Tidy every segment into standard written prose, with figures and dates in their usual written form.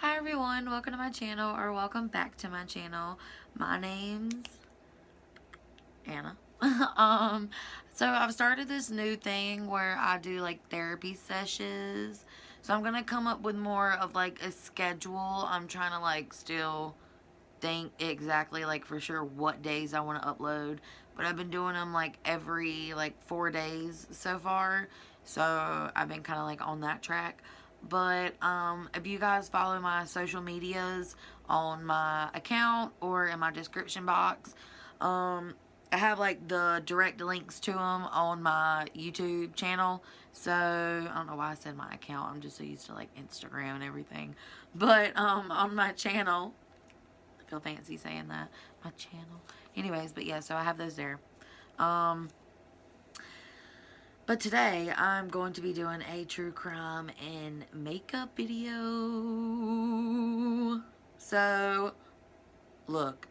Hi everyone, welcome to my channel, or welcome back to my channel. My name's Anna. So I've started this new thing where I do like therapy sessions. So I'm gonna come up with more of like a schedule. I'm trying to like still think exactly like for sure what days I want to upload. But I've been doing them like every like 4 days so far. So I've been kind of like on that track. But if you guys follow my social medias on my account or in my description box, I have like the direct links to them on my YouTube channel. So I don't know why I said my account. I'm just so used to like Instagram and everything. But on my channel, I feel fancy saying that. My channel. Anyways, but yeah, so I have those there. But today I'm going to be doing a true crime and makeup video. So, look.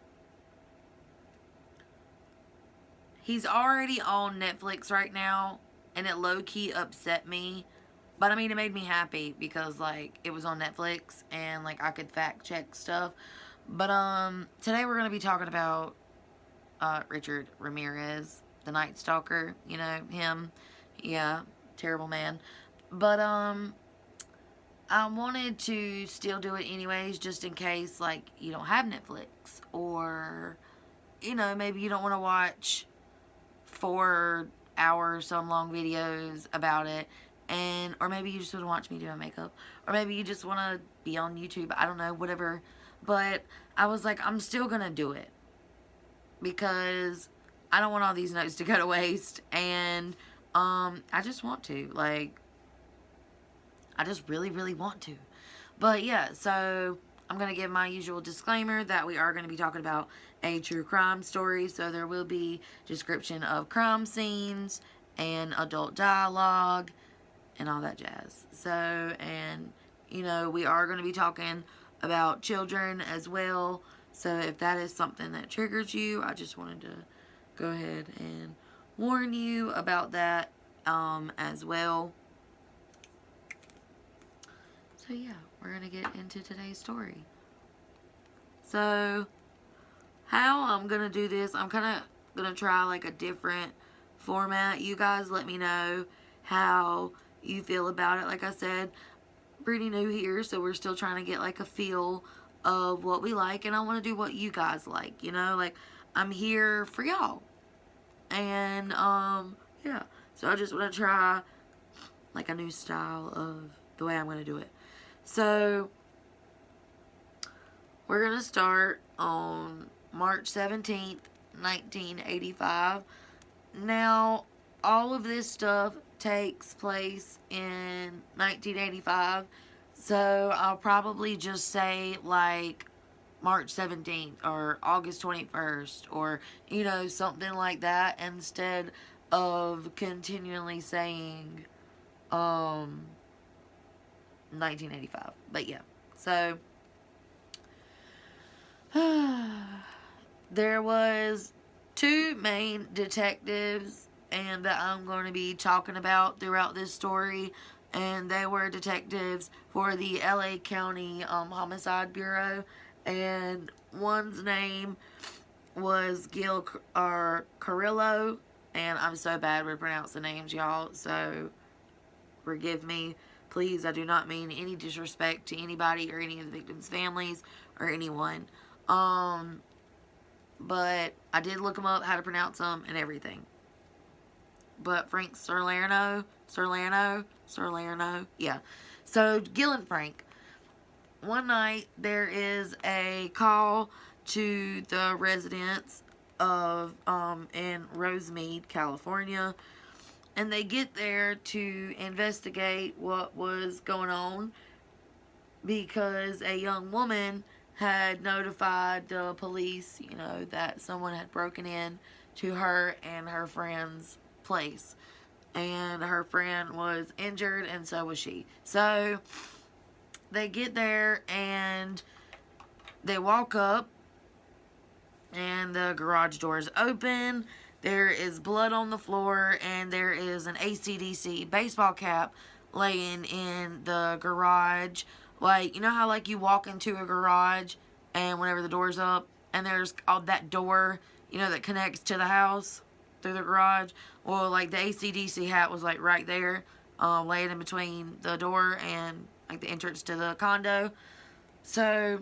He's already on Netflix right now, and it low-key upset me. But I mean, it made me happy because like it was on Netflix and like I could fact check stuff. But today we're gonna be talking about Richard Ramirez, the Night Stalker. You know him, yeah, terrible man. But I wanted to still do it anyways, just in case like you don't have Netflix, or you know maybe you don't want to watch 4 hour some long videos about it, and or maybe you just want to watch me do my makeup, or maybe you just want to be on YouTube, I don't know, whatever. But I was like, I'm still gonna do it because I don't want all these notes to go to waste, and I just want to, like, I just really want to. But yeah, so I'm going to give my usual disclaimer that we are going to be talking about a true crime story. So there will be description of crime scenes and adult dialogue and all that jazz. So, and, you know, we are going to be talking about children as well. So if that is something that triggers you, I just wanted to go ahead and warn you about that as well. So yeah, we're going to get into today's story. So, how I'm going to do this, I'm kind of going to try like a different format. You guys let me know how you feel about it. Like I said, pretty new here, so we're still trying to get like a feel of what we like, and I want to do what you guys like, you know, like I'm here for y'all. And yeah, so I just want to try like a new style of the way I'm going to do it. So we're going to start on March 17th, 1985. Now, all of this stuff takes place in 1985, so I'll probably just say like March 17th or August 21st or, you know, something like that instead of continually saying 1985. But yeah, so there was two main detectives and that I'm going to be talking about throughout this story, and they were detectives for the LA County Homicide Bureau, and one's name was Gil Carrillo, and I'm so bad with pronouncing names, y'all, so forgive me. Please, I do not mean any disrespect to anybody or any of the victims' families or anyone. But I did look them up, how to pronounce them and everything. But Frank Salerno, yeah. So, Gil and Frank. One night, there is a call to the residence of, in Rosemead, California. And they get there to investigate what was going on because a young woman had notified the police, you know, that someone had broken in to her and her friend's place. And her friend was injured, and so was she. So they get there and they walk up, and the garage door is open. There is blood on the floor, and there is an AC/DC baseball cap laying in the garage. Like, you know how, like, you walk into a garage and whenever the door's up and there's all that door, you know, that connects to the house through the garage? Well, like, the AC/DC hat was, like, right there, laying in between the door and, like, the entrance to the condo. So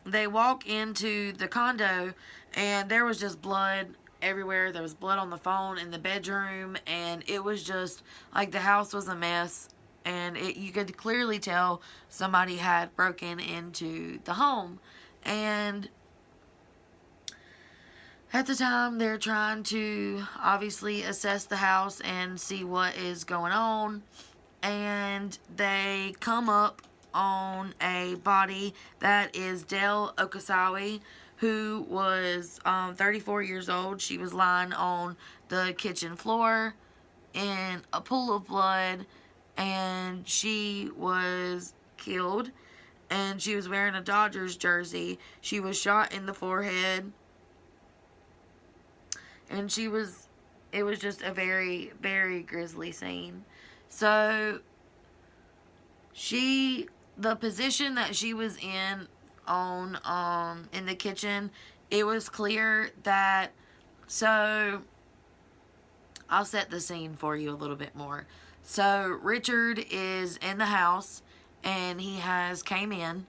they walk into the condo and there was just blood everywhere. There was blood on the phone in the bedroom, and it was just like the house was a mess, and you could clearly tell somebody had broken into the home. And at the time, they're trying to obviously assess the house and see what is going on, and they come up on a body that is Dale Okasawi, who was 34 years old. She was lying on the kitchen floor in a pool of blood, and she was killed, and she was wearing a Dodgers jersey. She was shot in the forehead, and it was just a very, very grisly scene. So the position that she was in in the kitchen, it was clear that, so I'll set the scene for you a little bit more. So Richard is in the house and he has came in.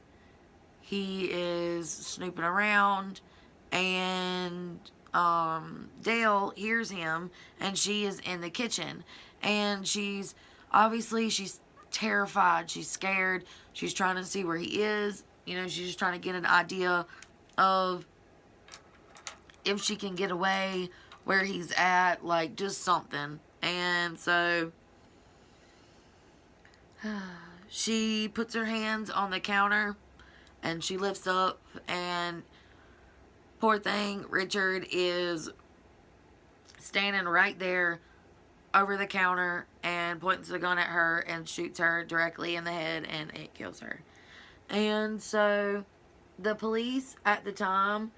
He is snooping around, and Dale hears him, and she is in the kitchen, and she's terrified. She's scared. She's trying to see where he is. You know, she's just trying to get an idea of if she can get away, where he's at, like just something. And so she puts her hands on the counter and she lifts up, and poor thing, Richard is standing right there over the counter and points the gun at her and shoots her directly in the head, and it kills her. And so the police at the time,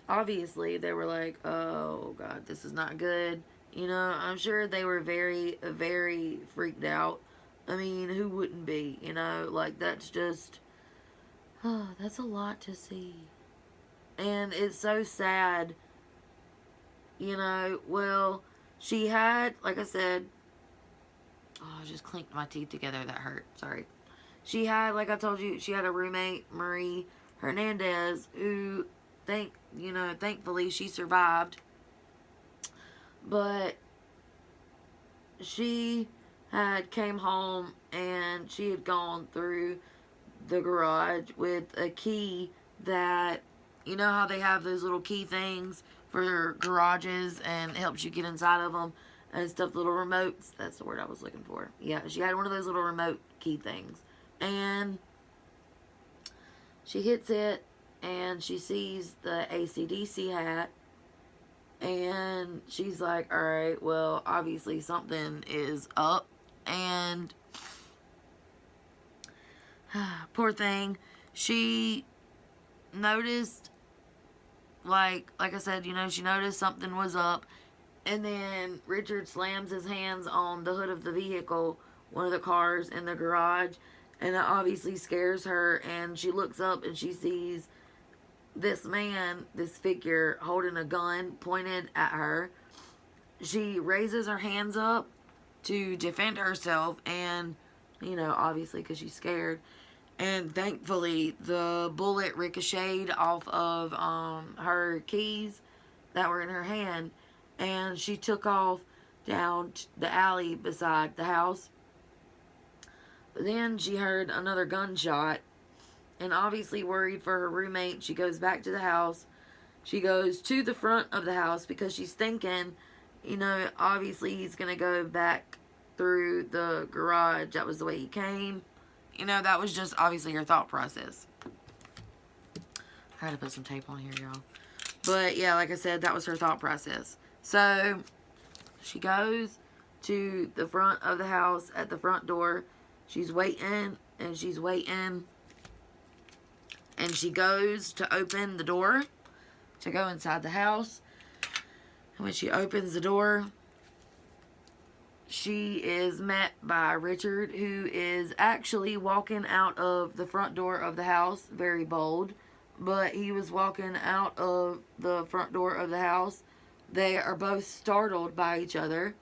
obviously they were like, oh God, this is not good. You know, I'm sure they were very, very freaked out. I mean, who wouldn't be? You know, like that's just, oh, that's a lot to see. And it's so sad. You know, well, she had, like I said, oh, I just clinked my teeth together. That hurt. Sorry. She had, like I told you, she had a roommate, Marie Hernandez, who, thankfully she survived. But she had came home and she had gone through the garage with a key that, you know how they have those little key things for garages and it helps you get inside of them and stuff, little remotes. That's the word I was looking for. Yeah, she had one of those little remote key things. And she hits it and she sees the AC/DC hat, and she's like, alright, well, obviously something is up. And poor thing, she noticed, like I said, you know, she noticed something was up. And then Richard slams his hands on the hood of the vehicle, one of the cars in the garage, and it obviously scares her, and she looks up and she sees this man, this figure, holding a gun pointed at her. She raises her hands up to defend herself, and, you know, obviously because she's scared. And thankfully, the bullet ricocheted off of her keys that were in her hand, and she took off down the alley beside the house. But then she heard another gunshot, and obviously worried for her roommate, she goes back to the house. She goes to the front of the house because she's thinking, you know, obviously he's going to go back through the garage. That was the way he came. You know, that was just obviously her thought process. I had to put some tape on here, y'all. But yeah, like I said, that was her thought process. So she goes to the front of the house at the front door. She's waiting and she's waiting. And she goes to open the door to go inside the house. And when she opens the door, she is met by Richard, who is actually walking out of the front door of the house, very bold, but he was walking out of the front door of the house. They are both startled by each other.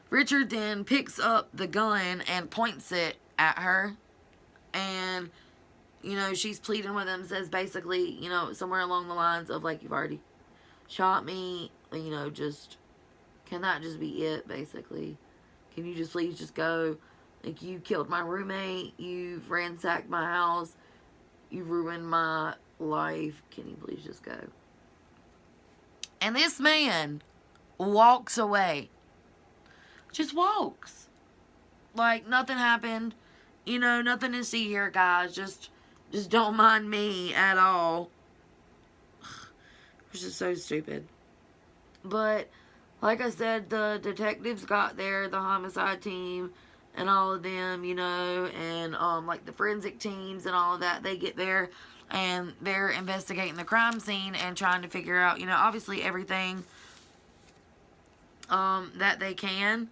Richard then picks up the gun and points it at her, and, you know, she's pleading with him, says basically, you know, somewhere along the lines of, like, you've already shot me, you know, just, can that just be it, basically? Can you just please just go? Like, you killed my roommate, you've ransacked my house, you've ruined my life, can you please just go? And this man walks away. Just walks. Like, nothing happened. You know, nothing to see here, guys. Just don't mind me at all. Which is so stupid. But, like I said, the detectives got there, the homicide team, and all of them, you know, and, like, the forensic teams and all of that, they get there, and they're investigating the crime scene and trying to figure out, you know, obviously everything, that they can.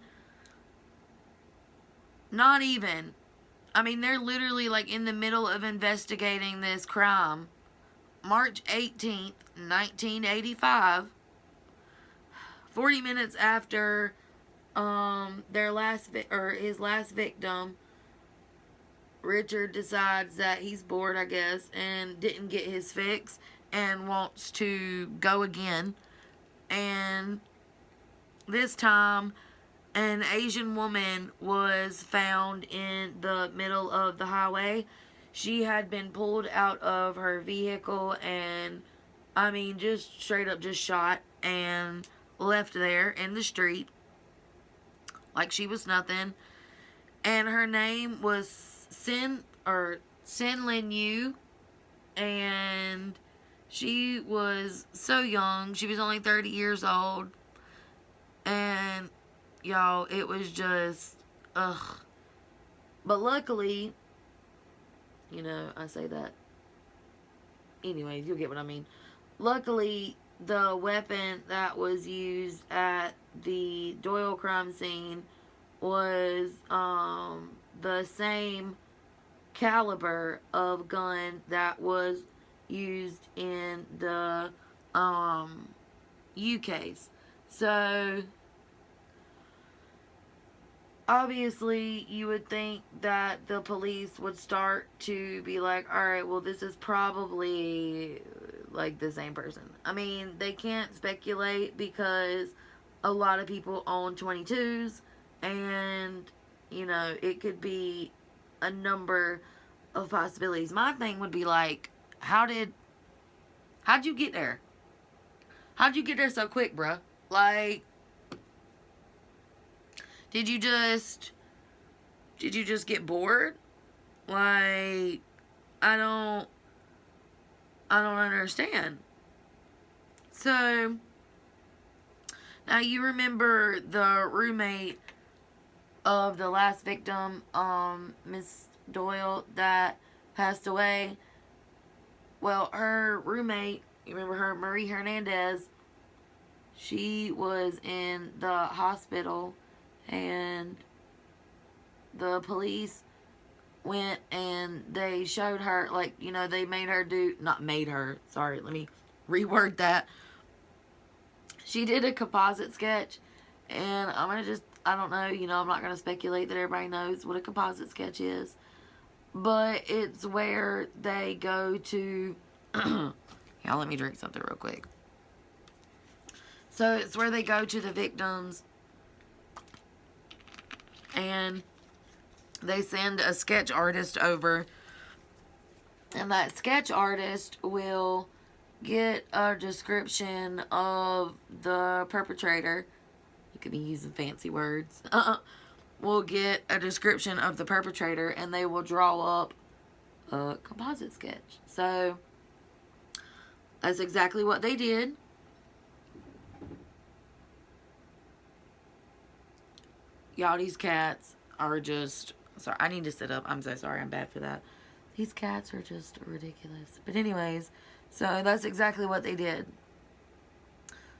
Not even. I mean, they're literally, like, in the middle of investigating this crime. March 18th, 1985. 40 minutes after his last victim, Richard decides that he's bored, I guess, and didn't get his fix and wants to go again. And this time, an Asian woman was found in the middle of the highway. She had been pulled out of her vehicle and, I mean, just straight up just shot and left there in the street like she was nothing. And her name was Sin Lin Yu, and she was so young. She was only 30 years old. And y'all, it was just, ugh. But luckily, you know, I say that. Anyways, you'll get what I mean. Luckily, the weapon that was used at the Doyle crime scene was the same caliber of gun that was used in the U case. So obviously, you would think that the police would start to be like, alright, well, this is probably, like, the same person. I mean, they can't speculate because a lot of people own 22s, and, you know, it could be a number of possibilities. My thing would be like, how'd you get there? How'd you get there so quick, bruh? Like, did you just get bored? Like, I don't understand. So, now you remember the roommate of the last victim, Miss Doyle, that passed away? Well, her roommate, you remember her, Marie Hernandez, she was in the hospital, and the police went and they showed her, like, you know, they made her do, not made her, sorry, let me reword that. She did a composite sketch, and I'm going to just, I don't know, you know, I'm not going to speculate that everybody knows what a composite sketch is, but it's where they go to, y'all let me drink something real quick. So it's where they go to the victims, and they send a sketch artist over, and that sketch artist will get a description of the perpetrator. You could be using fancy words. Will get a description of the perpetrator, and they will draw up a composite sketch. So that's exactly what they did. Y'all, these cats are just, sorry, I need to sit up. I'm so sorry, I'm bad for that. These cats are just ridiculous. But anyways, so that's exactly what they did.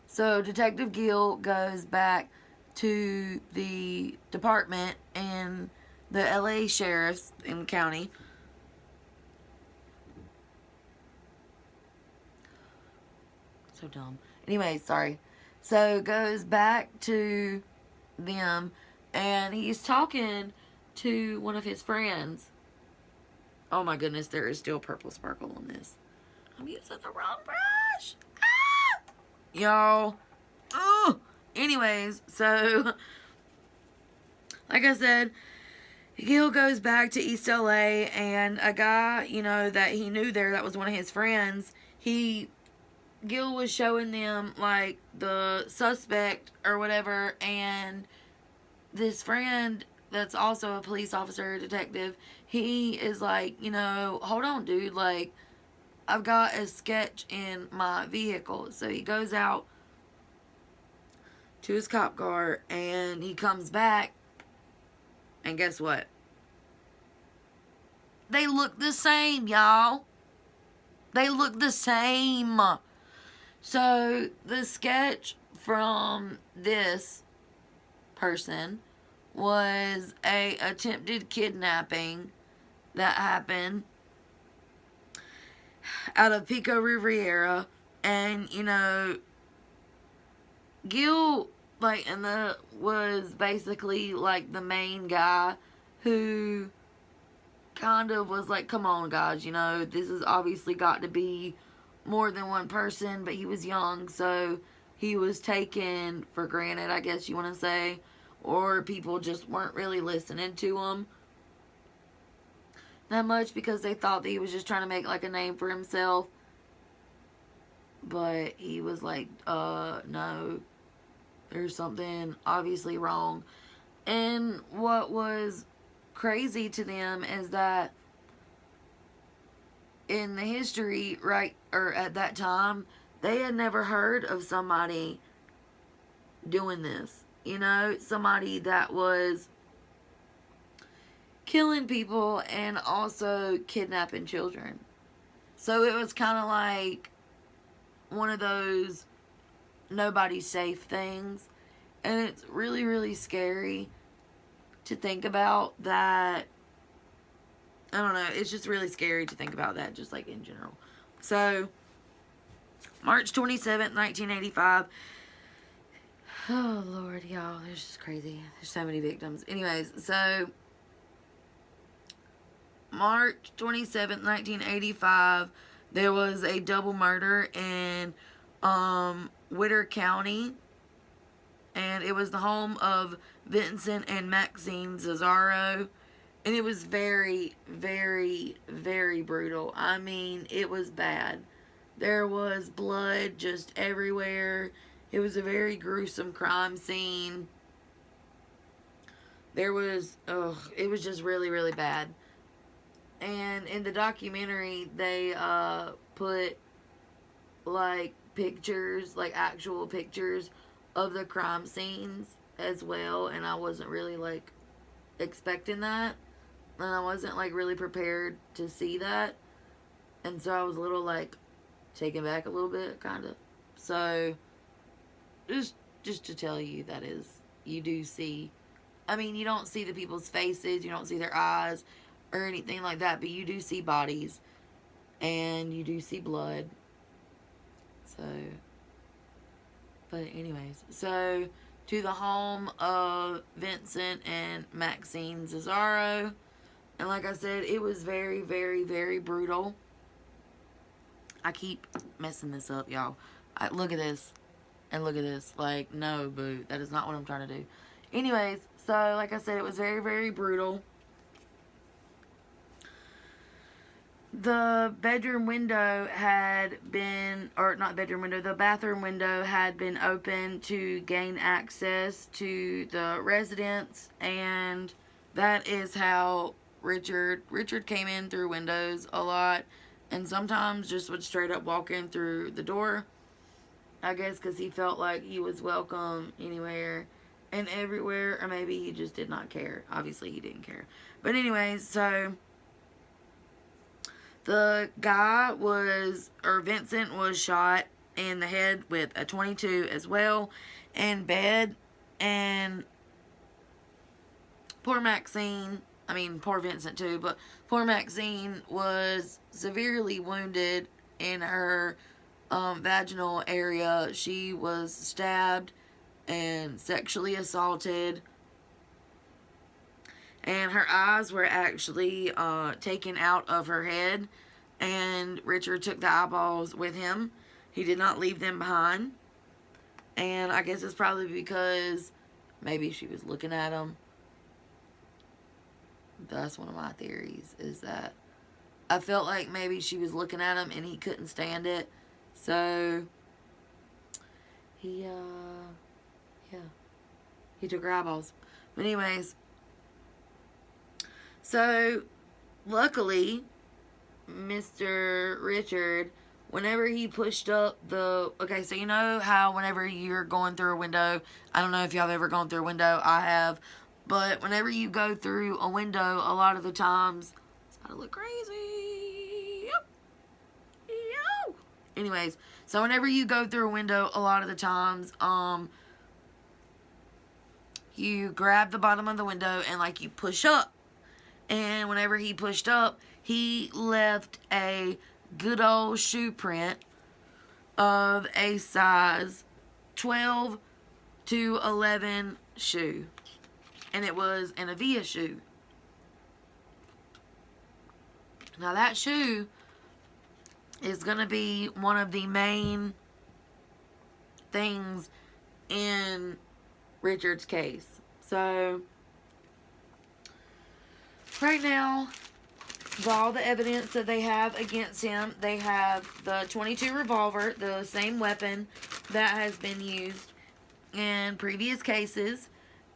So Detective Gill goes back to the department and the LA sheriffs in the county. So dumb. Anyway, sorry. So goes back to them, and he's talking to one of his friends. Oh my goodness, there is still purple sparkle on this. I'm using the wrong brush. Ah! Y'all. Oh. Anyways, so like I said, Gil goes back to East LA, and a guy, you know, that he knew there, that was one of his friends, Gil was showing them, like, the suspect or whatever, and this friend that's also a police officer or detective, he is like, you know, hold on, dude, like, I've got a sketch in my vehicle. So he goes out to his cop car, and he comes back, and guess what? They look the same, y'all. They look the same. So the sketch from this person was a attempted kidnapping that happened out of Pico Riviera, and you know, Gil, like, was basically like the main guy who kind of was like, come on guys, you know, this has obviously got to be more than one person, but he was young, so he was taken for granted, I guess you want to say, or people just weren't really listening to him that much because they thought that he was just trying to make like a name for himself. But he was like, no, there's something obviously wrong. And what was crazy to them is that in the history, right, or at that time, they had never heard of somebody doing this. You know, somebody that was killing people and also kidnapping children. So it was kind of like one of those nobody's safe things. And it's really, really scary to think about that. I don't know. It's just really scary to think about that, just like in general. So, March 27th, 1985. Oh, Lord, y'all. This is crazy. There's so many victims. Anyways, so, March 27th, 1985, there was a double murder in Witter County. And it was the home of Vincent and Maxine Zazzaro. And it was very, very, very brutal. I mean, it was bad. There was blood just everywhere. It was a very gruesome crime scene. There was, it was just really, really bad. And in the documentary, they put, like, pictures, like actual pictures of the crime scenes as well. And I wasn't really, like, expecting that. And I wasn't, like, really prepared to see that. And so I was a little, like, taken back a little bit, kind of. So, just to tell you, that is, you do see, I mean, you don't see the people's faces, you don't see their eyes, or anything like that, but you do see bodies, and you do see blood. So, but anyways, so, to the home of Vincent and Maxine Zazzaro. And like I said, it was very, very, very brutal. I keep messing this up, y'all. Look at this. And look at this. Like, no, boo. That is not what I'm trying to do. Anyways, so, like I said, it was very, very brutal. The bedroom window had been, or not bedroom window, the bathroom window had been open to gain access to the residence. And that is how Richard came in through windows a lot, and sometimes just would straight up walk in through the door, I guess because he felt like he was welcome anywhere and everywhere, or maybe he just did not care. Obviously he didn't care, but anyways, so the guy was, or Vincent was shot in the head with a .22 as well, in bed, And poor Vincent too, but poor Maxine was severely wounded in her vaginal area. She was stabbed and sexually assaulted, and her eyes were actually taken out of her head, and Richard took the eyeballs with him. He did not leave them behind, and I guess it's probably because maybe she was looking at him. That's one of my theories, is that I felt like maybe she was looking at him and he couldn't stand it. So, he took her eyeballs. But anyways, so, luckily, Mr. Richard, whenever he pushed up the... Okay, so you know how whenever you're going through a window... I don't know if y'all have ever gone through a window. I have. But whenever you go through a window, a lot of the times... It's gotta look crazy. Yo. Anyways, so whenever you go through a window, a lot of the times... you grab the bottom of the window and, like, you push up. And whenever he pushed up, he left a good old shoe print of a size 12 to 11 shoe. And it was an Avia shoe. Now that shoe is going to be one of the main things in Richard's case. So, right now, with all the evidence that they have against him, they have the .22 revolver, the same weapon that has been used in previous cases,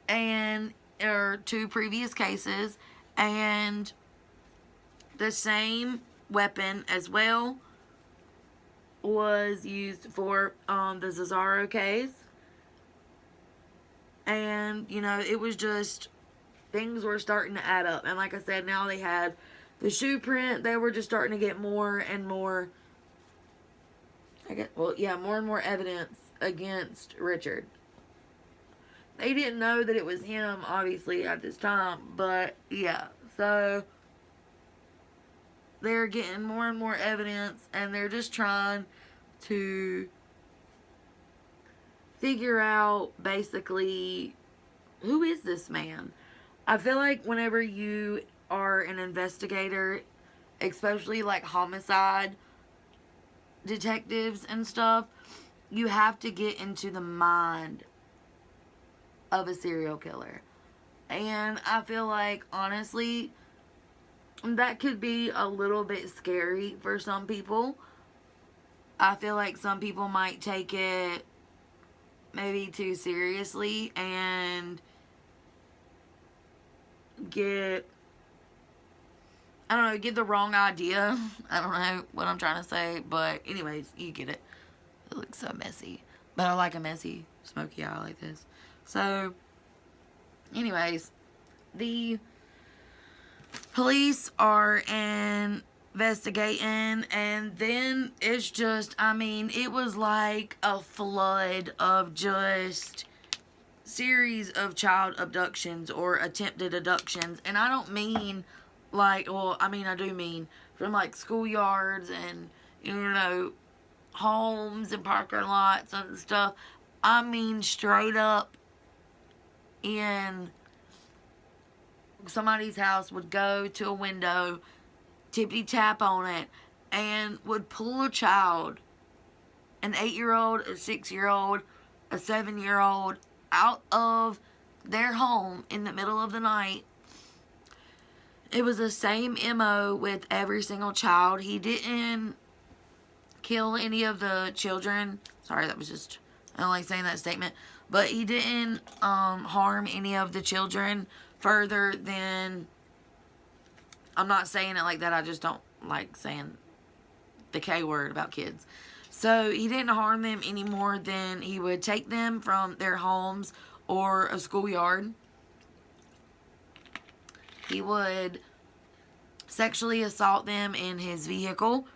or 2 previous cases, and the same weapon as well was used for the Cesaro case. And, you know, it was just, things were starting to add up. And like I said, now they had the shoe print. They were just starting to get more and more, more and more evidence against Richard. They didn't know that it was him, obviously, at this time. But, yeah. So, they're getting more and more evidence. And they're just trying to figure out, basically, who is this man? I feel like whenever you are an investigator, especially like homicide detectives and stuff, you have to get into the mind of a serial killer. And I feel like, honestly, that could be a little bit scary for some people. I feel like some people might take it maybe too seriously and get the wrong idea. I don't know what I'm trying to say, but anyways, you get it. It looks so messy, but I like a messy, smoky eye like this. So, anyways, the police are investigating, and then it's just, it was like a flood of just series of child abductions or attempted abductions. And I don't mean like, I do mean from like schoolyards and, homes and parking lots and stuff. I mean straight up in somebody's house, would go to a window, tippy tap on it, and would pull a child, an 8-year-old, a 6-year-old, a 7-year-old, out of their home in the middle of the night. It was the same MO with every single child. He didn't kill any of the children. Sorry, that was just, I don't like saying that statement. But he didn't harm any of the children further than, I'm not saying it like that, I just don't like saying the K word about kids. So he didn't harm them any more than he would take them from their homes or a schoolyard. He would sexually assault them in his vehicle.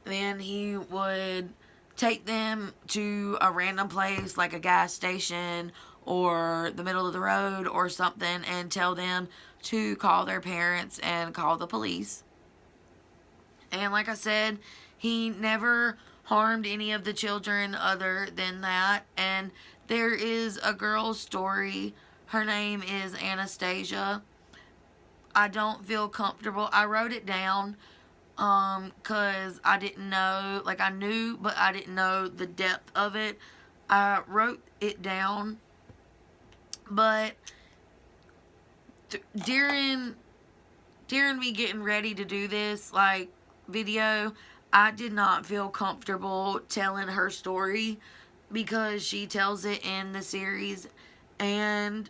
Then he would take them to a random place like a gas station or the middle of the road or something and tell them to call their parents and call the police. And like I said, he never harmed any of the children other than that. And there is a girl's story. Her name is Anastasia. I don't feel comfortable. I wrote it down because I didn't know, like I knew, but I didn't know the depth of it. I wrote it down, but during me getting ready to do this, like, video, I did not feel comfortable telling her story because she tells it in the series, and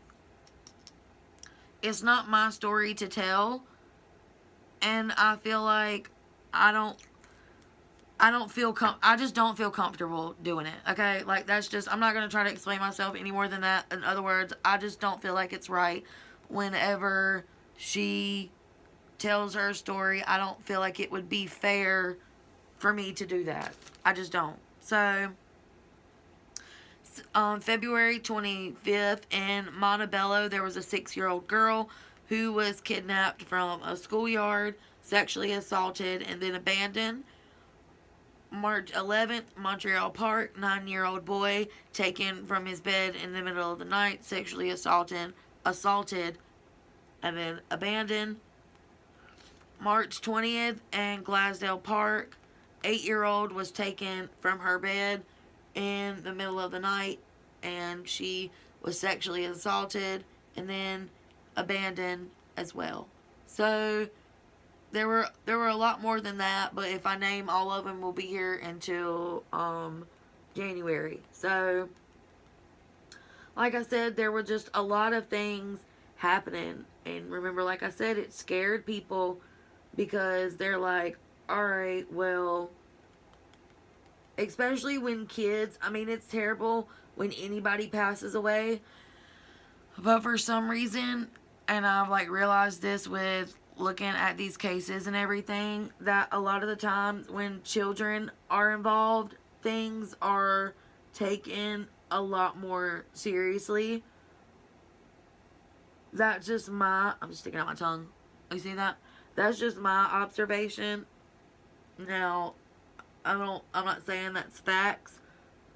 it's not my story to tell, and I feel like I just don't feel comfortable doing it, okay? Like, that's just, I'm not going to try to explain myself any more than that. In other words, I just don't feel like it's right whenever she tells her story. I don't feel like it would be fair for me to do that. I just don't. So, on February 25th in Montebello, there was a 6-year-old girl who was kidnapped from a schoolyard, sexually assaulted, and then abandoned. March 11th, Montreal Park, 9-year-old boy taken from his bed in the middle of the night, sexually assaulted, and then abandoned. March 20th in Glasdale Park, 8-year-old was taken from her bed in the middle of the night, and she was sexually assaulted and then abandoned as well. So there were a lot more than that, but if I name all of them, we'll be here until January. So, like I said, there were just a lot of things happening, and remember, like I said, it scared people because they're like, alright, well, especially when kids, I mean, it's terrible when anybody passes away, but for some reason, and I've like realized this with looking at these cases and everything, that a lot of the times when children are involved, things are taken a lot more seriously. That's just I'm just sticking out my tongue. You see that? That's just my observation. Now, I'm not saying that's facts.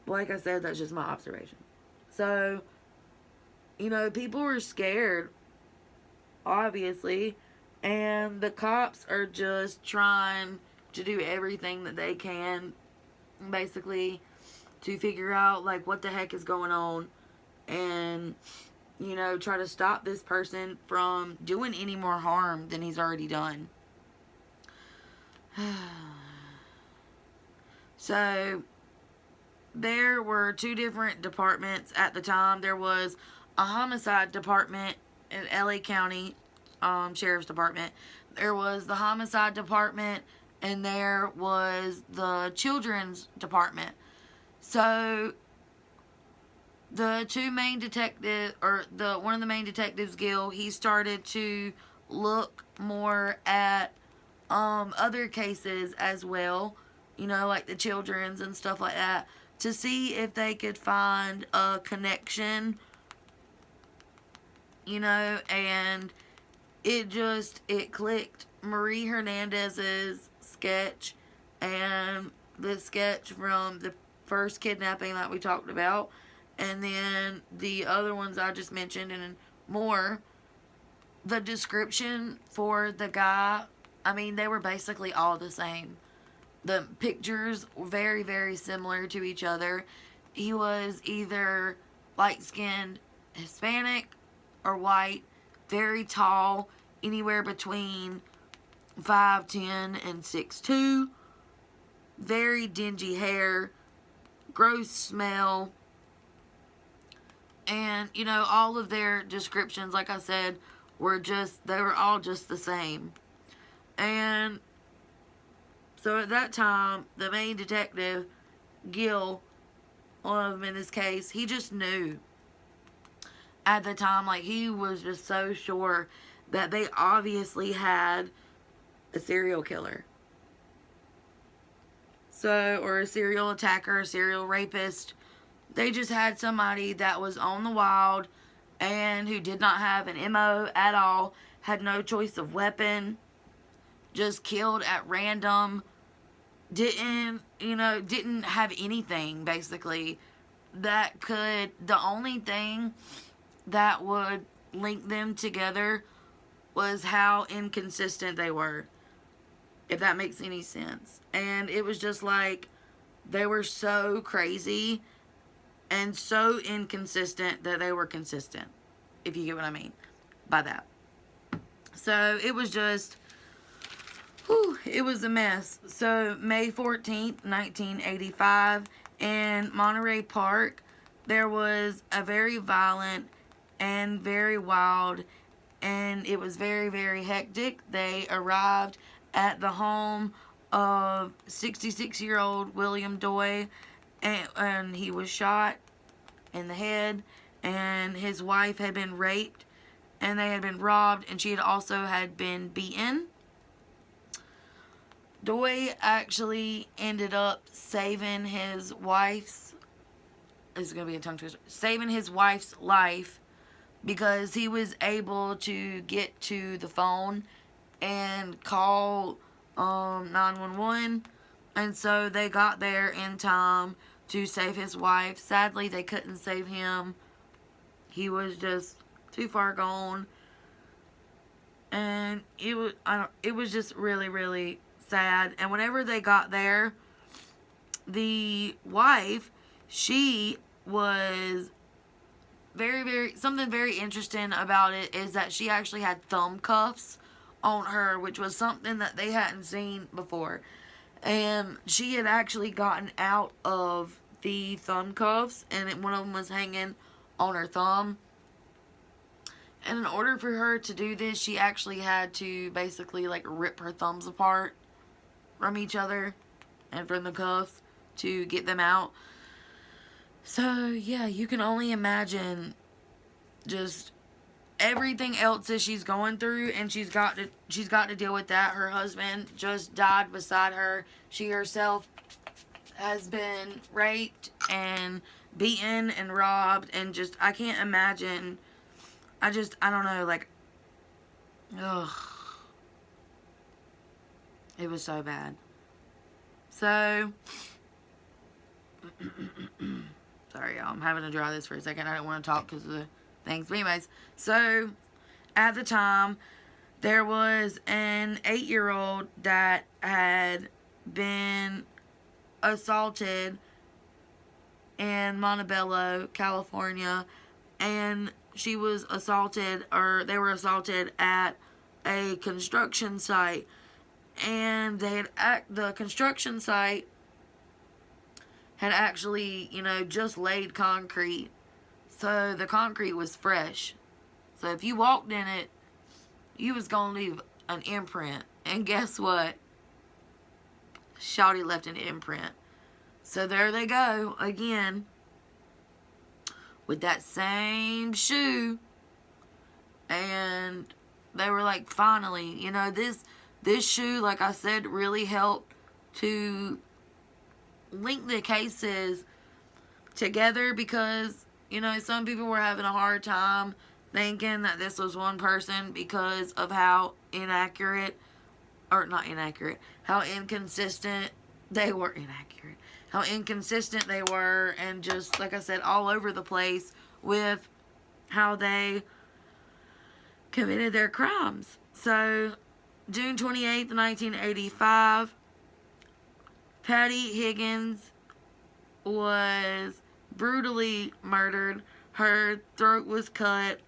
Like I said, that's just my observation. So, you know, people were scared, obviously, and the cops are just trying to do everything that they can, basically, to figure out, like, what the heck is going on, and, you know, try to stop this person from doing any more harm than he's already done. So, there were 2 different departments at the time. There was a homicide department in LA County Sheriff's Department. There was the homicide department, and there was the children's department. So, the 2 main detectives, or one of the main detectives, Gil, he started to look more at other cases as well, you know, like the children's and stuff like that, to see if they could find a connection, you know, and it clicked. Marie Hernandez's sketch and the sketch from the first kidnapping that we talked about, and then the other ones I just mentioned and more. The description for the guy, I mean, they were basically all the same. The pictures were very, very similar to each other. He was either light-skinned Hispanic or white, very tall, anywhere between 5'10" and 6'2", very dingy hair, gross smell, and, you know, all of their descriptions, like I said, they were all just the same. And so at that time, the main detective, Gil, one of them in this case, he just knew at the time, like, he was just so sure that they obviously had a serial killer. So, or a serial attacker, a serial rapist. They just had somebody that was on the wild and who did not have an MO at all, had no choice of weapon, just killed at random, didn't have anything basically that could, the only thing that would link them together was how inconsistent they were, if that makes any sense. And it was just like, they were so crazy and so inconsistent that they were consistent, if you get what I mean by that. So it was just, whew, it was a mess. So May 14th, 1985, in Monterey Park, there was a very violent and very wild, and it was very, very hectic. They arrived at the home of 66-year-old William Doy, and he was shot in the head, and his wife had been raped, and they had been robbed, and she had been beaten. Doy actually ended up saving his wife's, this is going to be a tongue twister, saving his wife's life, because he was able to get to the phone and call 911, and so they got there in time to save his wife. Sadly, they couldn't save him. He was just too far gone, and it was just really, really sad. And whenever they got there, the wife, she was very, very, something very interesting about it is that she actually had thumb cuffs on her, which was something that they hadn't seen before. And she had actually gotten out of the thumb cuffs, and one of them was hanging on her thumb. And in order for her to do this, she actually had to basically like rip her thumbs apart from each other and from the cuffs to get them out. So yeah, you can only imagine just everything else that she's going through, and she's got to deal with that. Her husband just died beside her. She herself has been raped and beaten and robbed, and just, I can't imagine. I don't know, like, ugh. It was so bad. So, sorry y'all, I'm having to dry this for a second. I don't want to talk because of the things. But anyways, so, at the time, there was an 8-year-old that had been assaulted in Montebello, California, and she was assaulted, or they were assaulted at a construction site, and the construction site had actually, just laid concrete, so the concrete was fresh. So if you walked in it, you was gonna leave an imprint, and guess what? Shawty left an imprint. So there they go again with that same shoe, and they were like, finally, this shoe, like I said, really helped to link the cases together, because some people were having a hard time thinking that this was one person because of how how inconsistent they were, how inconsistent they were, and just, like I said, all over the place with how they committed their crimes. So, June 28th, 1985, Patty Higgins was brutally murdered. Her throat was cut.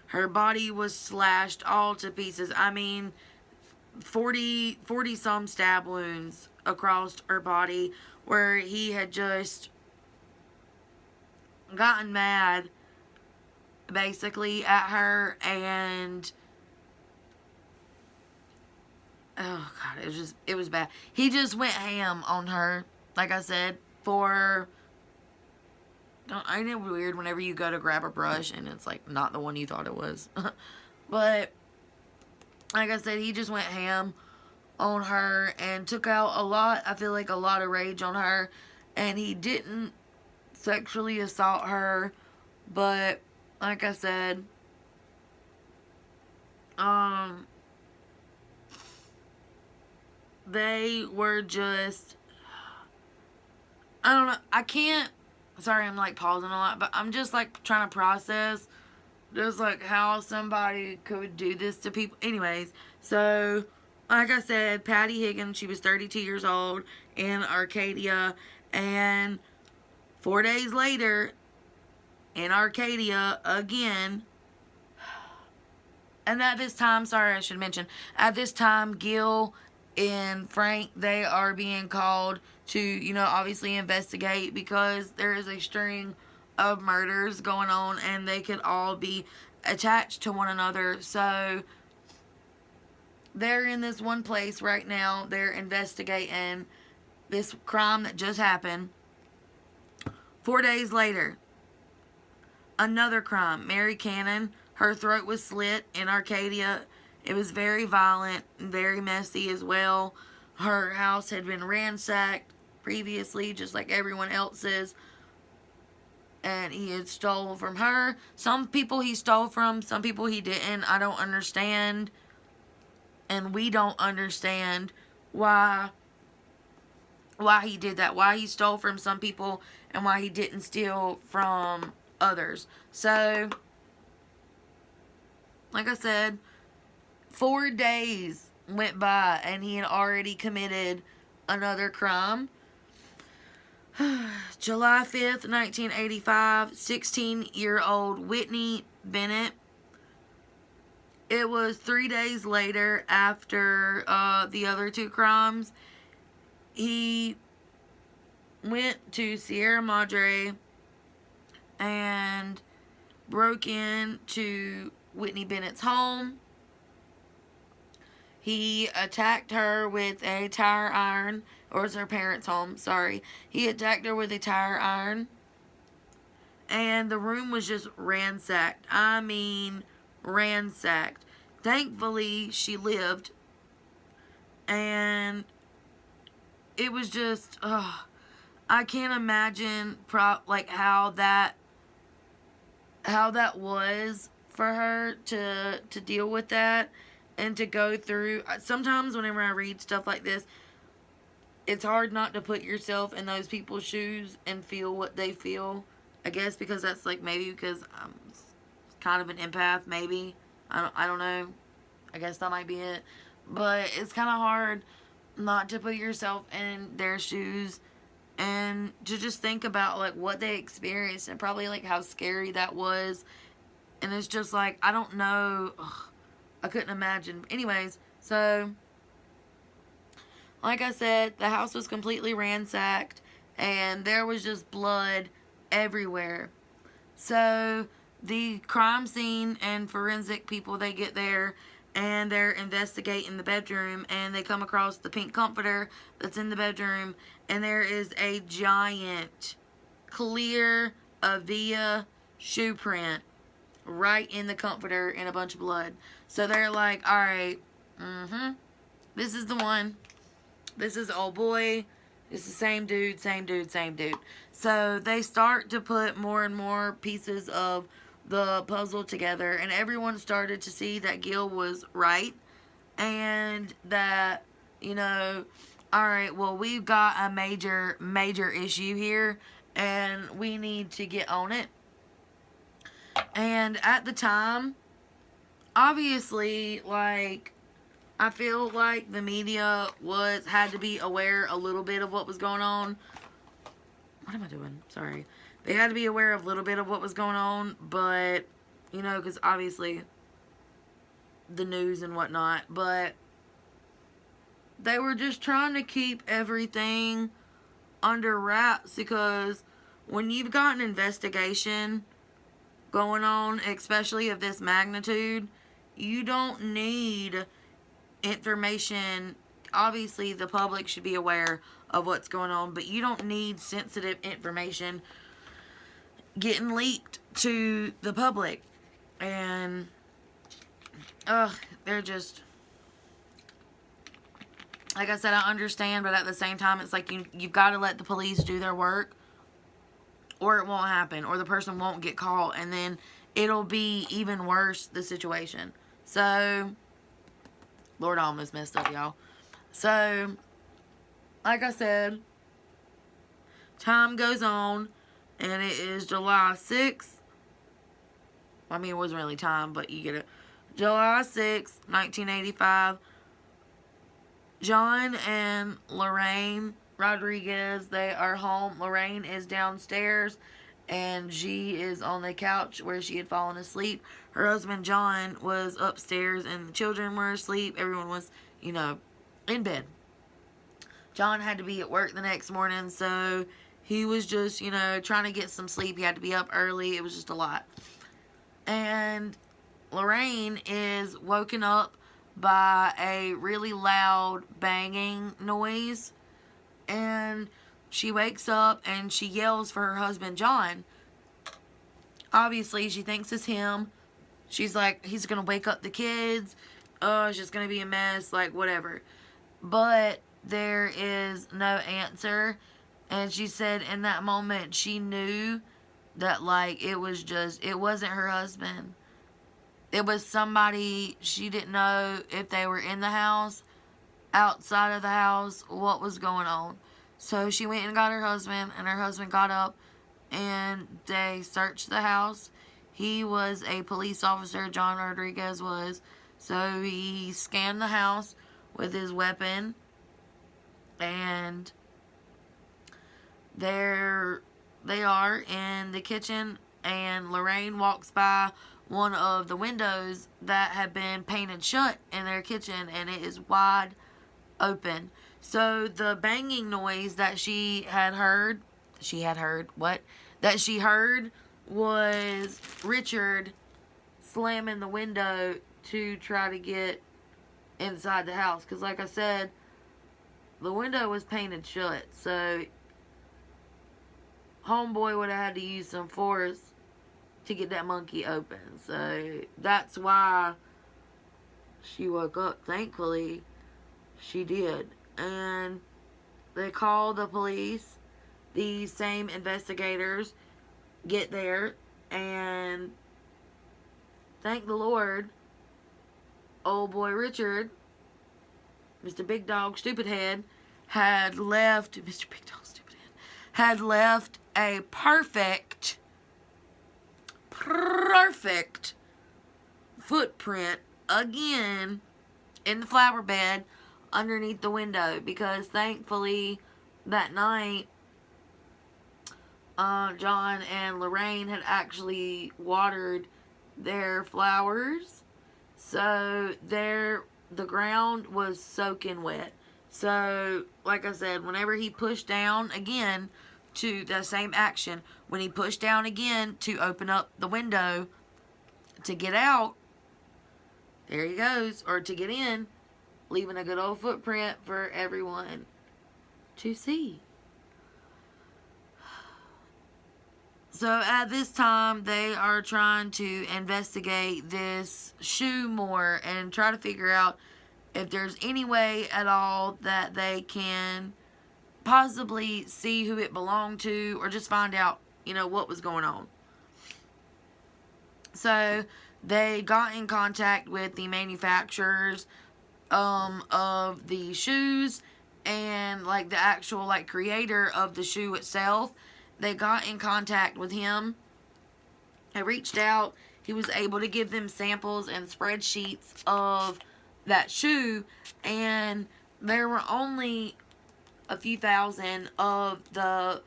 Her body was slashed all to pieces. I mean, 40 some stab wounds across her body, where he had just gotten mad basically at her, and oh god, it was bad. He just went ham on her, like I said, ain't it weird whenever you go to grab a brush and it's like not the one you thought it was. But like I said, he just went ham on her and took out a lot, I feel like a lot of rage on her. And he didn't sexually assault her, but like I said, they were just, I don't know, I can't, sorry, I'm like pausing a lot, but I'm just like trying to process just like how somebody could do this to people. Anyways, so like I said, Patty Higgins, she was 32 years old in Arcadia, and 4 days later in Arcadia again. And at this time, sorry, I should mention, at this time, Gil and Frank, they are being called to, you know, obviously investigate, because there is a string of murders going on and they could all be attached to one another. So they're in this one place right now. They're investigating this crime that just happened. 4 days later, another crime. Mary Cannon, her throat was slit in Arcadia. It was very violent and very messy as well. Her house had been ransacked previously, just like everyone else's. And he had stolen from her. Some people he stole from, some people he didn't. I don't understand. And we don't understand why he did that. Why he stole from some people and why he didn't steal from others. So, like I said, 4 days went by and he had already committed another crime. July 5th, 1985, 16-year-old Whitney Bennett. It was 3 days later after the other two crimes. He went to Sierra Madre and broke into Whitney Bennett's home. He attacked her with a tire iron, or it's her parents' home, sorry. He attacked her with a tire iron, and the room was just ransacked. I mean, ransacked. Thankfully, she lived, and it was just, I can't imagine how that was for her to deal with that and to go through. Sometimes whenever I read stuff like this, it's hard not to put yourself in those people's shoes and feel what they feel. I guess because that's like, maybe because I'm kind of an empath, maybe. I don't know. I guess that might be it. But it's kind of hard not to put yourself in their shoes and to just think about like what they experienced and probably like how scary that was. And it's just like, I don't know. Ugh, I couldn't imagine. Anyways, so like I said, the house was completely ransacked and there was just blood everywhere. So the crime scene and forensic people, they get there and they're investigating the bedroom, and they come across the pink comforter that's in the bedroom, and there is a giant clear Avia shoe print right in the comforter in a bunch of blood. So they're like, alright, this is the one. This is old boy. It's the same dude, same dude, same dude. So they start to put more and more pieces of the puzzle together, and everyone started to see that Gil was right, and that, you know, alright, well, we've got a major issue here, and we need to get on it. And at the time, obviously, like, I feel like the media had to be aware a little bit of what was going on. What am I doing? Sorry. They had to be aware of a little bit of what was going on, but, you know, because obviously the news and whatnot, but they were just trying to keep everything under wraps, because when you've got an investigation going on, especially of this magnitude, you don't need information. Obviously the public should be aware of what's going on, but you don't need sensitive information getting leaked to the public. And they're just, like I said, I understand, but at the same time, it's like you've got to let the police do their work, or it won't happen, or the person won't get caught, and then it'll be even worse, the situation. So, Lord, I almost messed up, y'all. So, like I said, time goes on, and it is July 6th. I mean, it wasn't really time, but you get it. July 6th, 1985. John and Lorraine Rodriguez, they are home. Lorraine is downstairs, and she is on the couch where she had fallen asleep. Her husband, John, was upstairs, and the children were asleep. Everyone was, in bed. John had to be at work the next morning, so he was just, trying to get some sleep. He had to be up early. It was just a lot. And Lorraine is woken up by a really loud banging noise, and she wakes up and she yells for her husband John. Obviously she thinks it's him. She's like, he's gonna wake up the kids, it's just gonna be a mess, like whatever. But there is no answer, and she said in that moment she knew that like it wasn't her husband. It was somebody. She didn't know if they were in the house, outside of the house, what was going on. So she went and got her husband, and her husband got up, and they searched the house. He was a police officer, John Rodriguez was. So he scanned the house with his weapon, and there they are in the kitchen, and Lorraine walks by one of the windows that had been painted shut in their kitchen, and it is wide open. So the banging noise that she heard was Richard slamming the window to try to get inside the house. Because like I said, the window was painted shut, so homeboy would have had to use some force to get that monkey open. So that's why she woke up. Thankfully, she did. And they call the police. These same investigators get there, and thank the Lord, old boy Richard, Mr. Big Dog Stupid Head, had left a perfect footprint again in the flower bed underneath the window, because thankfully that night John and Lorraine had actually watered their flowers, so the ground was soaking wet. So like I said, whenever he pushed down again to the same action, when he pushed down again to open up the window to get out, there he goes, or to get in, leaving a good old footprint for everyone to see. So at this time, they are trying to investigate this shoe more and try to figure out if there's any way at all that they can possibly see who it belonged to, or just find out, what was going on. So they got in contact with the manufacturers of the shoes, and like the actual creator of the shoe itself. They got in contact with him. They reached out. He was able to give them samples and spreadsheets of that shoe, and there were only a few thousand of the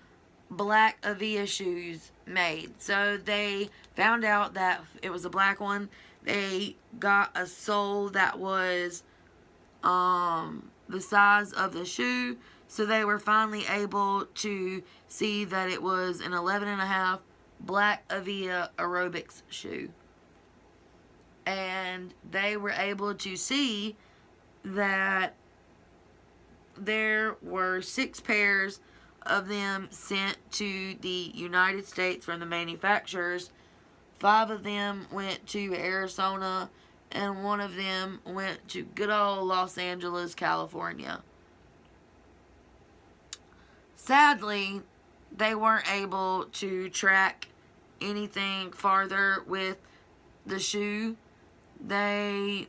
black Avia shoes made. So they found out that it was a black one. They got a sole that was the size of the shoe. So they were finally able to see that it was an 11.5 black Avia aerobics shoe. And they were able to see that there were 6 pairs of them sent to the United States from the manufacturers. 5 of them went to Arizona, and 1 of them went to good old Los Angeles, California. sadly, they weren't able to track anything farther with the shoe. It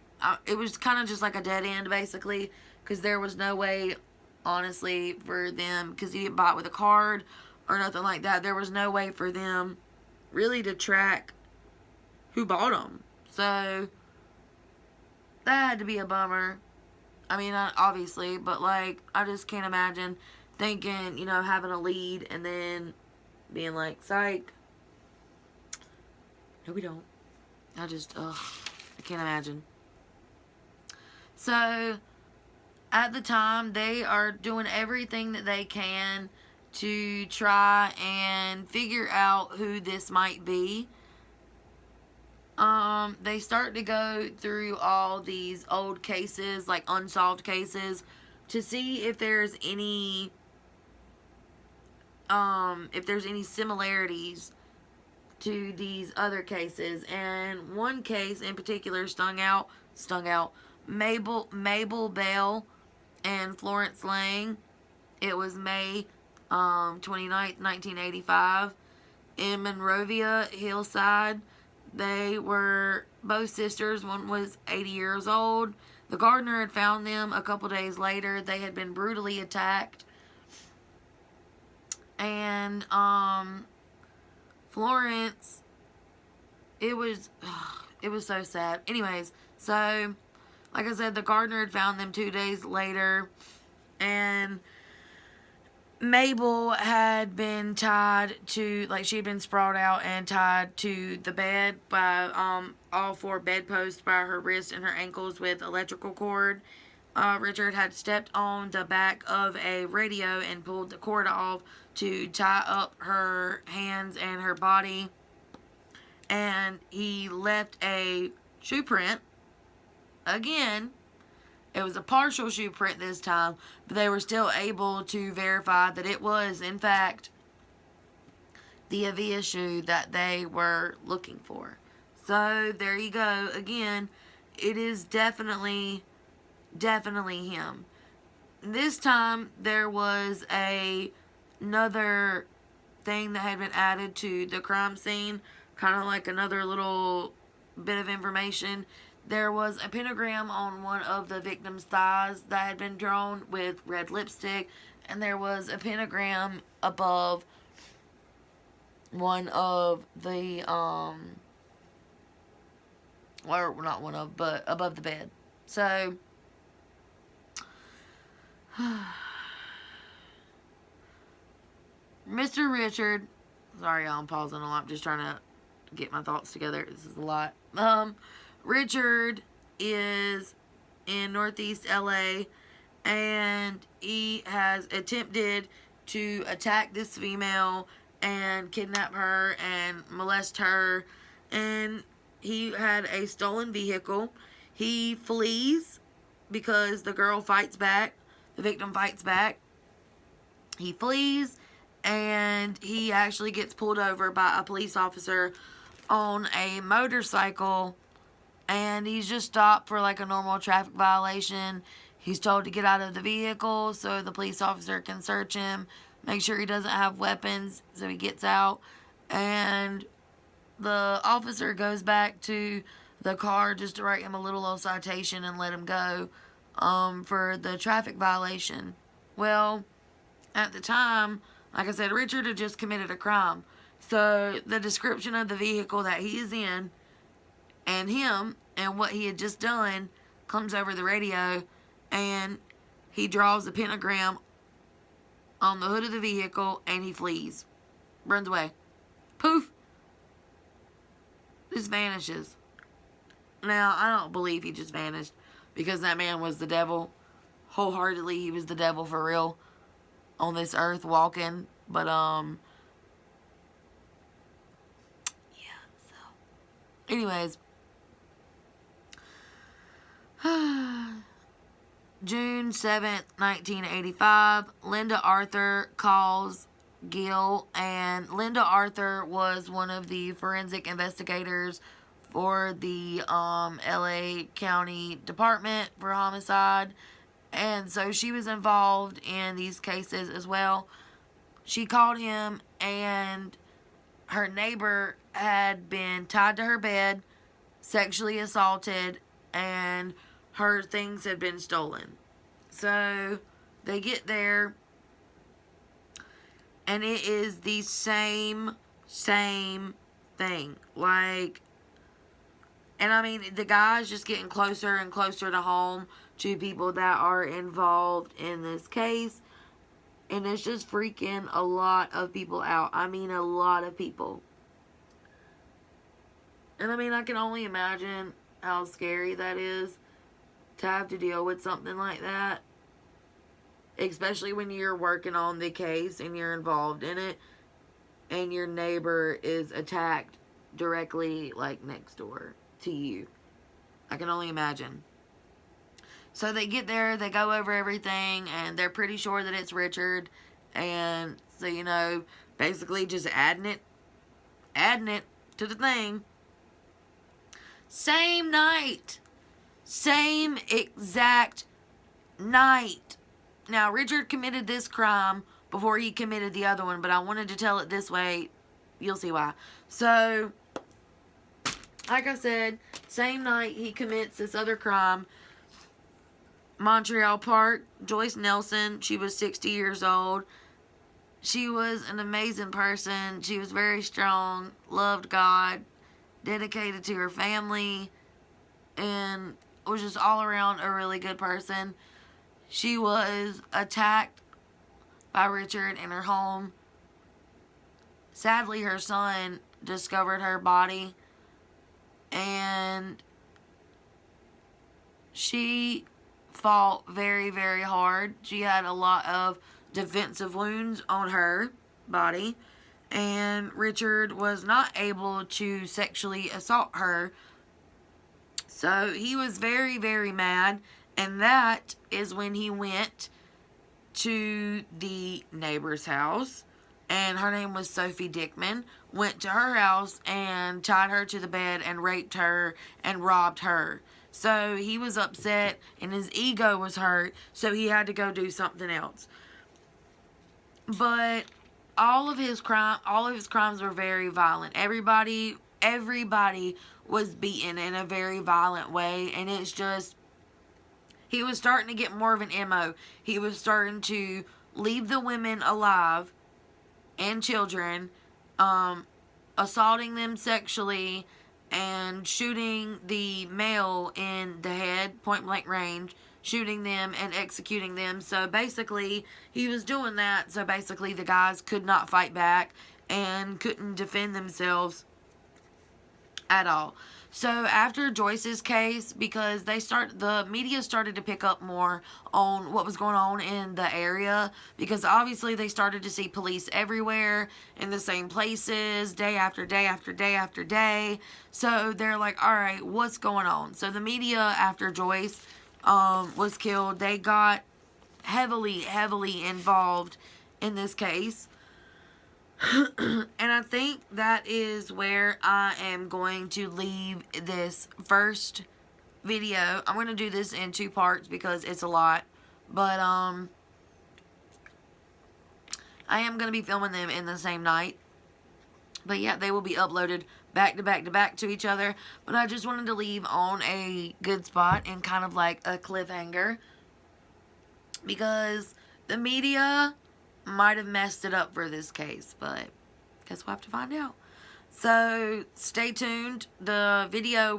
was kind of just like a dead end, basically, because there was no way, honestly, for them, because he didn't buy it with a card or nothing like that, there was no way for them really to track who bought them. So that had to be a bummer. I mean, obviously, but like, I just can't imagine thinking, you know, having a lead and then being like, psych. No, we don't. I can't imagine. So, at the time, they are doing everything that they can to try and figure out who this might be. They start to go through all these old cases, like unsolved cases, to see if there's any similarities to these other cases. And one case in particular stung out Mabel Bell and Florence Lang. It was May 29th, 1985, in Monrovia, Hillside. They were both sisters. One was 80 years old. The gardener had found them a couple days later. They had been brutally attacked. And Florence, it was so sad. Anyways, so like I said, the gardener had found them 2 days later, and Mabel had been tied to, like, she had been sprawled out and tied to the bed by all 4 bedposts by her wrists and her ankles with electrical cord. Richard had stepped on the back of a radio and pulled the cord off to tie up her hands and her body. And he left a shoe print. Again, it was a partial shoe print this time, but they were still able to verify that it was, in fact, the Avia shoe that they were looking for. So, there you go. Again, it is definitely him. This time, there was another thing that had been added to the crime scene, kind of like another little bit of information. There was a pentagram on one of the victim's thighs that had been drawn with red lipstick, and there was a pentagram above one of the, or not one of, but above the bed. So, Mr. Richard, sorry y'all, I'm pausing a lot, I'm just trying to get my thoughts together, this is a lot. Richard is in Northeast LA, and he has attempted to attack this female and kidnap her and molest her, and he had a stolen vehicle. He flees because the girl fights back, the victim fights back. He flees, and he actually gets pulled over by a police officer on a motorcycle, and he's just stopped for like a normal traffic violation. He's told to get out of the vehicle so the police officer can search him, make sure he doesn't have weapons, so he gets out, and the officer goes back to the car just to write him a little old citation and let him go for the traffic violation. Well, at the time, like I said, Richard had just committed a crime. So the description of the vehicle that he is in and him and what he had just done comes over the radio, and he draws a pentagram on the hood of the vehicle, and he flees. Runs away. Poof. Just vanishes. Now, I don't believe he just vanished, because that man was the devil. Wholeheartedly, he was the devil for real on this earth walking. But, yeah, so. Anyways. June 7th, 1985, Linda Arthur calls Gil, and Linda Arthur was one of the forensic investigators for the LA County Department for Homicide, and so she was involved in these cases as well. she called him, and her neighbor had been tied to her bed, sexually assaulted, and her things had been stolen. So they get there, and it is the same thing. Like, and I mean, the guy's just getting closer and closer to home, to people that are involved in this case. And it's just freaking a lot of people out. I mean, a lot of people. And I mean, I can only imagine how scary that is to have to deal with something like that. Especially when you're working on the case and you're involved in it, and your neighbor is attacked directly, like, next door to you. I can only imagine. So they get there, they go over everything, and they're pretty sure that it's Richard. And so, you know, basically just adding it to the thing. Same night. Same exact night. Now, Richard committed this crime before he committed the other one, but I wanted to tell it this way. You'll see why. So, like I said, same night he commits this other crime. Montreal Park, Joyce Nelson, she was 60 years old. She was an amazing person. She was very strong, loved God, dedicated to her family, and was just all around a really good person. She was attacked by Richard in her home. Sadly, her son discovered her body, and she fought very, very hard. She had a lot of defensive wounds on her body, and Richard was not able to sexually assault her. So he was very, very mad, and that is when he went to the neighbor's house, and her name was Sophie Dickman, went to her house and tied her to the bed and raped her and robbed her. So he was upset and his ego was hurt, so he had to go do something else. But all of his crimes were very violent. Everybody was beaten in a very violent way, and it's just, he was starting to get more of an MO. He was starting to leave the women alive and children, assaulting them sexually, and shooting the male in the head, point blank range, shooting them and executing them. So basically, he was doing that. So basically, the guys could not fight back and couldn't defend themselves at all. So after Joyce's case, because the media started to pick up more on what was going on in the area, because obviously they started to see police everywhere in the same places, day after day after day after day. So they're like, all right, what's going on? So the media, after Joyce was killed, they got heavily involved in this case. And I think that is where I am going to leave this first video. I'm going to do this in 2 parts because it's a lot. But I am going to be filming them in the same night. But yeah, they will be uploaded back to back to back to each other. But I just wanted to leave on a good spot and kind of like a cliffhanger, because the media might have messed it up for this case, but guess we'll have to find out. So stay tuned. The video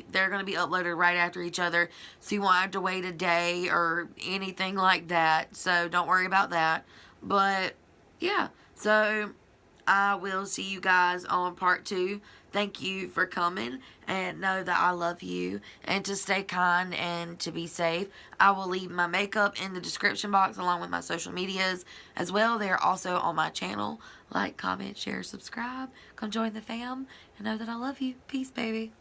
they're going to be uploaded right after each other, so you won't have to wait a day or anything like that. So don't worry about that. But yeah, so I will see you guys on part 2. Thank you for coming, and know that I love you, and to stay kind and to be safe. I will leave my makeup in the description box along with my social medias as well. They are also on my channel. Like, comment, share, subscribe. Come join the fam, and know that I love you. Peace, baby.